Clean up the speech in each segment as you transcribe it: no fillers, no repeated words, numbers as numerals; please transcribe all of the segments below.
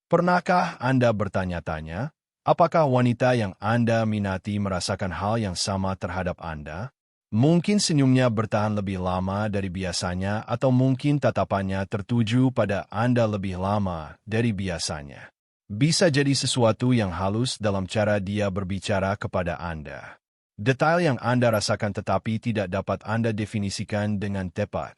Pernahkah Anda bertanya-tanya, apakah wanita yang Anda minati merasakan hal yang sama terhadap Anda? Mungkin senyumnya bertahan lebih lama dari biasanya atau mungkin tatapannya tertuju pada Anda lebih lama dari biasanya. Bisa jadi sesuatu yang halus dalam cara dia berbicara kepada Anda. Detail yang Anda rasakan tetapi tidak dapat Anda definisikan dengan tepat.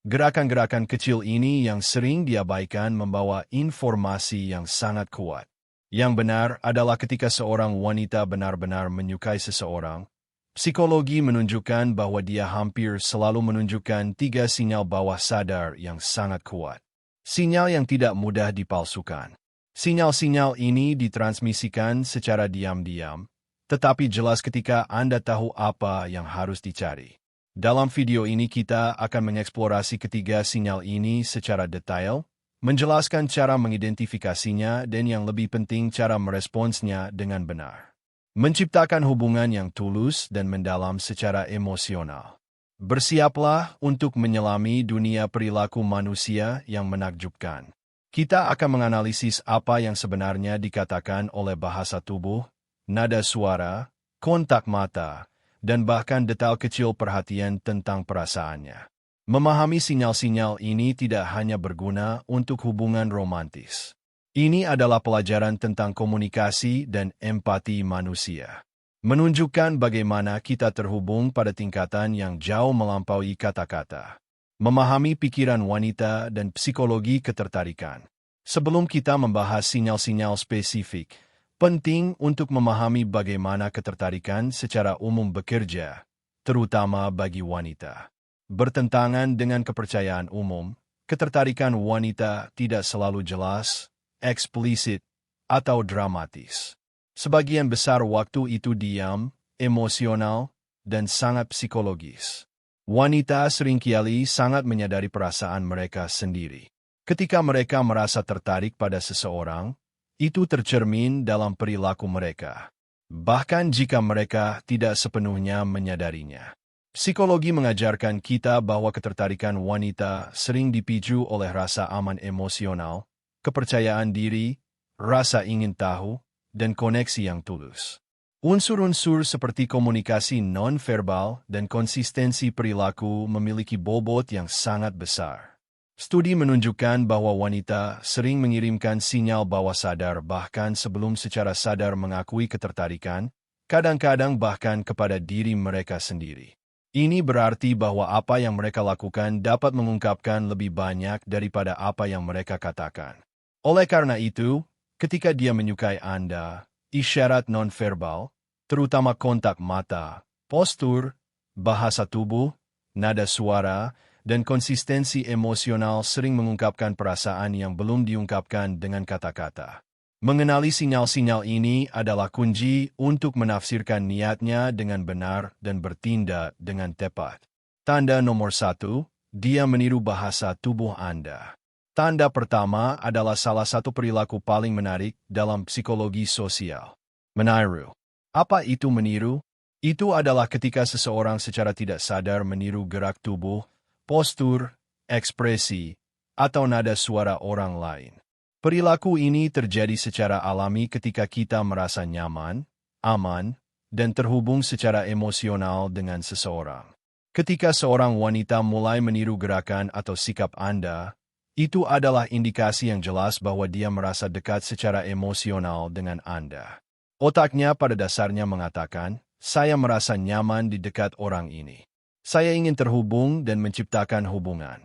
Gerakan-gerakan kecil ini yang sering diabaikan membawa informasi yang sangat kuat. Yang benar adalah ketika seorang wanita benar-benar menyukai seseorang, psikologi menunjukkan bahwa dia hampir selalu menunjukkan 3 sinyal bawah sadar yang sangat kuat. Sinyal yang tidak mudah dipalsukan. Sinyal-sinyal ini ditransmisikan secara diam-diam, tetapi jelas ketika Anda tahu apa yang harus dicari. Dalam video ini kita akan mengeksplorasi ketiga sinyal ini secara detail, menjelaskan cara mengidentifikasinya dan yang lebih penting cara meresponsnya dengan benar. Menciptakan hubungan yang tulus dan mendalam secara emosional. Bersiaplah untuk menyelami dunia perilaku manusia yang menakjubkan. Kita akan menganalisis apa yang sebenarnya dikatakan oleh bahasa tubuh, nada suara, kontak mata, dan bahkan detail kecil perhatian tentang perasaannya. Memahami sinyal-sinyal ini tidak hanya berguna untuk hubungan romantis. Ini adalah pelajaran tentang komunikasi dan empati manusia. Menunjukkan bagaimana kita terhubung pada tingkatan yang jauh melampaui kata-kata. Memahami pikiran wanita dan psikologi ketertarikan. Sebelum kita membahas sinyal-sinyal spesifik, penting untuk memahami bagaimana ketertarikan secara umum bekerja, terutama bagi wanita. Bertentangan dengan kepercayaan umum, ketertarikan wanita tidak selalu jelas, eksplisit, atau dramatis. Sebagian besar waktu itu diam, emosional, dan sangat psikologis. Wanita seringkali sangat menyadari perasaan mereka sendiri. Ketika mereka merasa tertarik pada seseorang, itu tercermin dalam perilaku mereka, bahkan jika mereka tidak sepenuhnya menyadarinya. Psikologi mengajarkan kita bahwa ketertarikan wanita sering dipicu oleh rasa aman emosional, kepercayaan diri, rasa ingin tahu, dan koneksi yang tulus. Unsur-unsur seperti komunikasi non-verbal dan konsistensi perilaku memiliki bobot yang sangat besar. Studi menunjukkan bahwa wanita sering mengirimkan sinyal bawah sadar bahkan sebelum secara sadar mengakui ketertarikan, kadang-kadang bahkan kepada diri mereka sendiri. Ini berarti bahwa apa yang mereka lakukan dapat mengungkapkan lebih banyak daripada apa yang mereka katakan. Oleh karena itu, ketika dia menyukai Anda, isyarat non-verbal, terutama kontak mata, postur, bahasa tubuh, nada suara, dan konsistensi emosional sering mengungkapkan perasaan yang belum diungkapkan dengan kata-kata. Mengenali sinyal-sinyal ini adalah kunci untuk menafsirkan niatnya dengan benar dan bertindak dengan tepat. Tanda nomor 1, dia meniru bahasa tubuh Anda. Tanda pertama adalah salah satu perilaku paling menarik dalam psikologi sosial. Meniru. Apa itu meniru? Itu adalah ketika seseorang secara tidak sadar meniru gerak tubuh, postur, ekspresi, atau nada suara orang lain. Perilaku ini terjadi secara alami ketika kita merasa nyaman, aman, dan terhubung secara emosional dengan seseorang. Ketika seorang wanita mulai meniru gerakan atau sikap Anda, itu adalah indikasi yang jelas bahwa dia merasa dekat secara emosional dengan Anda. Otaknya pada dasarnya mengatakan, saya merasa nyaman di dekat orang ini. Saya ingin terhubung dan menciptakan hubungan.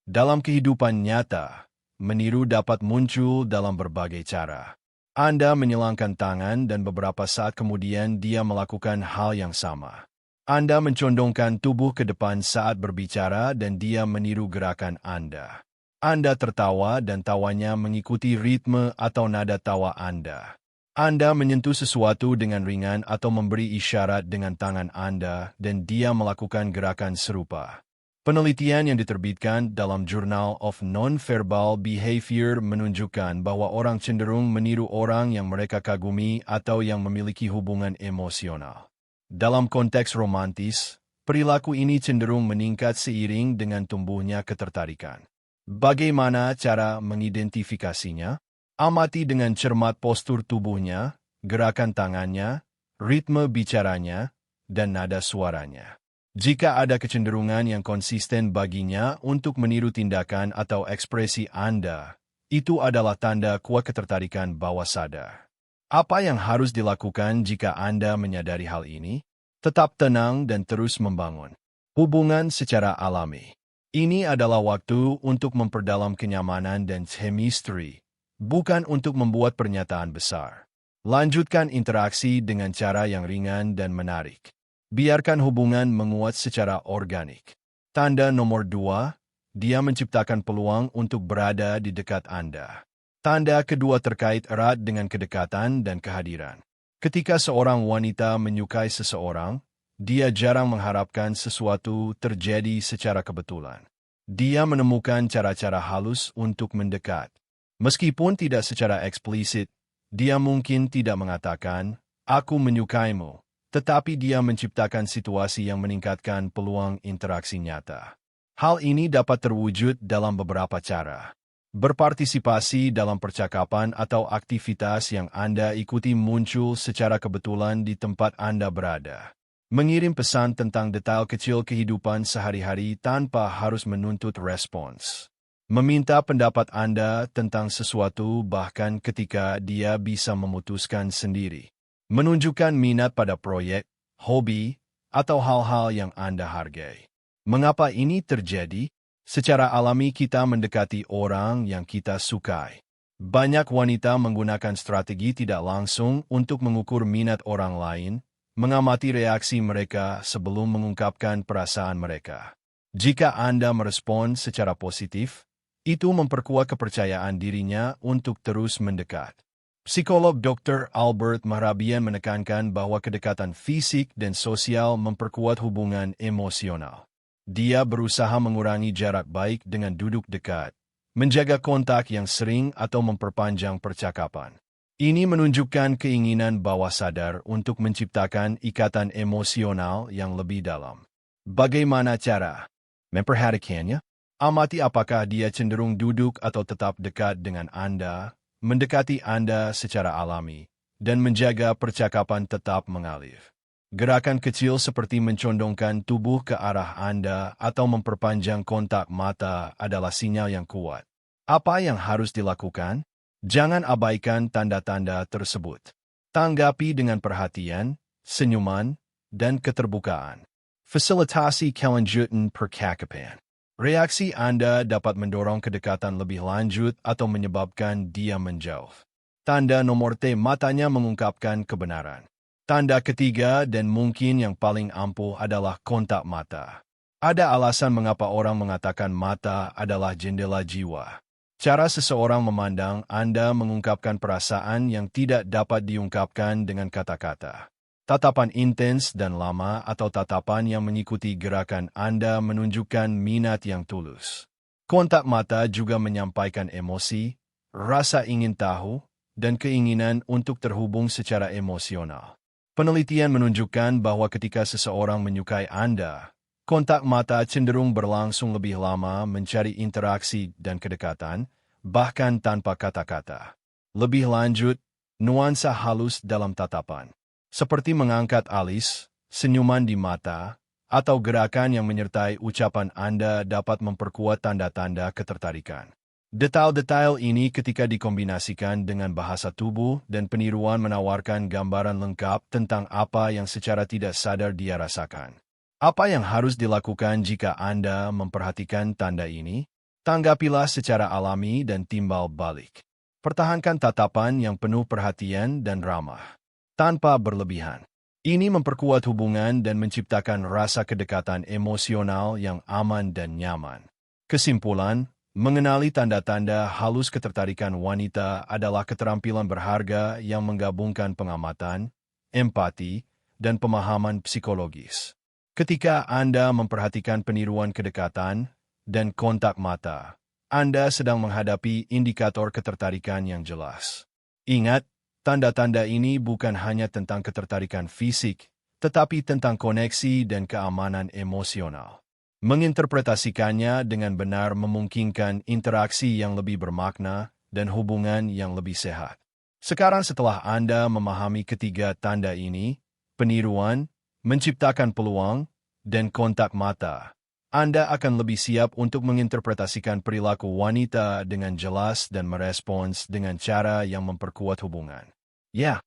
Dalam kehidupan nyata, meniru dapat muncul dalam berbagai cara. Anda menyilangkan tangan dan beberapa saat kemudian dia melakukan hal yang sama. Anda mencondongkan tubuh ke depan saat berbicara dan dia meniru gerakan Anda. Anda tertawa dan tawanya mengikuti ritme atau nada tawa Anda. Anda menyentuh sesuatu dengan ringan atau memberi isyarat dengan tangan Anda dan dia melakukan gerakan serupa. Penelitian yang diterbitkan dalam Journal of Non-Verbal Behavior menunjukkan bahwa orang cenderung meniru orang yang mereka kagumi atau yang memiliki hubungan emosional. Dalam konteks romantis, perilaku ini cenderung meningkat seiring dengan tumbuhnya ketertarikan. Bagaimana cara mengidentifikasinya? Amati dengan cermat postur tubuhnya, gerakan tangannya, ritme bicaranya, dan nada suaranya. Jika ada kecenderungan yang konsisten baginya untuk meniru tindakan atau ekspresi Anda, itu adalah tanda kuat ketertarikan bawah sadar. Apa yang harus dilakukan jika Anda menyadari hal ini? Tetap tenang dan terus membangun hubungan secara alami. Ini adalah waktu untuk memperdalam kenyamanan dan chemistry, bukan untuk membuat pernyataan besar. Lanjutkan interaksi dengan cara yang ringan dan menarik. Biarkan hubungan menguat secara organik. Tanda nomor 2, dia menciptakan peluang untuk berada di dekat Anda. Tanda kedua terkait erat dengan kedekatan dan kehadiran. Ketika seorang wanita menyukai seseorang, dia jarang mengharapkan sesuatu terjadi secara kebetulan. Dia menemukan cara-cara halus untuk mendekat. Meskipun tidak secara eksplisit, dia mungkin tidak mengatakan, "Aku menyukaimu," tetapi dia menciptakan situasi yang meningkatkan peluang interaksi nyata. Hal ini dapat terwujud dalam beberapa cara. Berpartisipasi dalam percakapan atau aktivitas yang Anda ikuti muncul secara kebetulan di tempat Anda berada. Mengirim pesan tentang detail kecil kehidupan sehari-hari tanpa harus menuntut respons. Meminta pendapat Anda tentang sesuatu bahkan ketika dia bisa memutuskan sendiri. Menunjukkan minat pada proyek, hobi, atau hal-hal yang Anda hargai. Mengapa ini terjadi? Secara alami kita mendekati orang yang kita sukai. Banyak wanita menggunakan strategi tidak langsung untuk mengukur minat orang lain, mengamati reaksi mereka sebelum mengungkapkan perasaan mereka. Jika Anda merespon secara positif, itu memperkuat kepercayaan dirinya untuk terus mendekat. Psikolog Dr. Albert Mehrabian menekankan bahwa kedekatan fisik dan sosial memperkuat hubungan emosional. Dia berusaha mengurangi jarak baik dengan duduk dekat, menjaga kontak yang sering atau memperpanjang percakapan. Ini menunjukkan keinginan bawah sadar untuk menciptakan ikatan emosional yang lebih dalam. Bagaimana cara memperhatikannya? Amati apakah dia cenderung duduk atau tetap dekat dengan Anda, mendekati Anda secara alami, dan menjaga percakapan tetap mengalir. Gerakan kecil seperti mencondongkan tubuh ke arah Anda atau memperpanjang kontak mata adalah sinyal yang kuat. Apa yang harus dilakukan? Jangan abaikan tanda-tanda tersebut. Tanggapi dengan perhatian, senyuman, dan keterbukaan. Fasilitasi kelanjutan percakapan. Reaksi Anda dapat mendorong kedekatan lebih lanjut atau menyebabkan dia menjauh. Tanda nomor T, matanya mengungkapkan kebenaran. Tanda ketiga dan mungkin yang paling ampuh adalah kontak mata. Ada alasan mengapa orang mengatakan mata adalah jendela jiwa. Cara seseorang memandang Anda mengungkapkan perasaan yang tidak dapat diungkapkan dengan kata-kata. Tatapan intens dan lama atau tatapan yang mengikuti gerakan Anda menunjukkan minat yang tulus. Kontak mata juga menyampaikan emosi, rasa ingin tahu, dan keinginan untuk terhubung secara emosional. Penelitian menunjukkan bahwa ketika seseorang menyukai Anda, kontak mata cenderung berlangsung lebih lama mencari interaksi dan kedekatan, bahkan tanpa kata-kata. Lebih lanjut, nuansa halus dalam tatapan, seperti mengangkat alis, senyuman di mata, atau gerakan yang menyertai ucapan Anda dapat memperkuat tanda-tanda ketertarikan. Detail-detail ini ketika dikombinasikan dengan bahasa tubuh dan peniruan menawarkan gambaran lengkap tentang apa yang secara tidak sadar dia rasakan. Apa yang harus dilakukan jika Anda memperhatikan tanda ini? Tanggapilah secara alami dan timbal balik. Pertahankan tatapan yang penuh perhatian dan ramah, tanpa berlebihan. Ini memperkuat hubungan dan menciptakan rasa kedekatan emosional yang aman dan nyaman. Kesimpulan, mengenali tanda-tanda halus ketertarikan wanita adalah keterampilan berharga yang menggabungkan pengamatan, empati, dan pemahaman psikologis. Ketika Anda memperhatikan peniruan kedekatan dan kontak mata, Anda sedang menghadapi indikator ketertarikan yang jelas. Ingat, tanda-tanda ini bukan hanya tentang ketertarikan fisik, tetapi tentang koneksi dan keamanan emosional. Menginterpretasikannya dengan benar memungkinkan interaksi yang lebih bermakna dan hubungan yang lebih sehat. Sekarang setelah Anda memahami ketiga tanda ini, peniruan, menciptakan peluang, dan kontak mata, Anda akan lebih siap untuk menginterpretasikan perilaku wanita dengan jelas dan merespons dengan cara yang memperkuat hubungan. Ya,